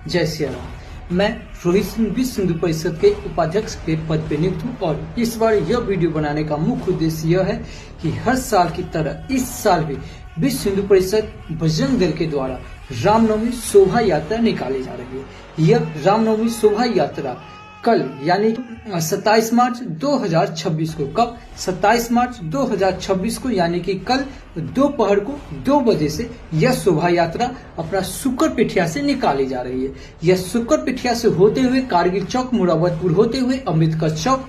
जय सिया राम। मैं रोहित सिंह विश्व हिंदू परिषद के उपाध्यक्ष के पद पे नियुक्त हूँ और इस बार यह वीडियो बनाने का मुख्य उद्देश्य यह है कि हर साल की तरह इस साल भी विश्व हिंदू परिषद बजरंग दल के द्वारा रामनवमी शोभा यात्रा निकाली जा रही है। यह रामनवमी शोभा यात्रा कल यानी 27 मार्च 2026 को, कब 27 मार्च 2026 को यानी कि कल दोपहर को 2 बजे से यह शोभा यात्रा अपना शुक्र पिठिया से निकाली जा रही है। यह शुक्र पिठिया से होते हुए कारगिल चौक, मुराबतपुर होते हुए अम्बेडकर चौक,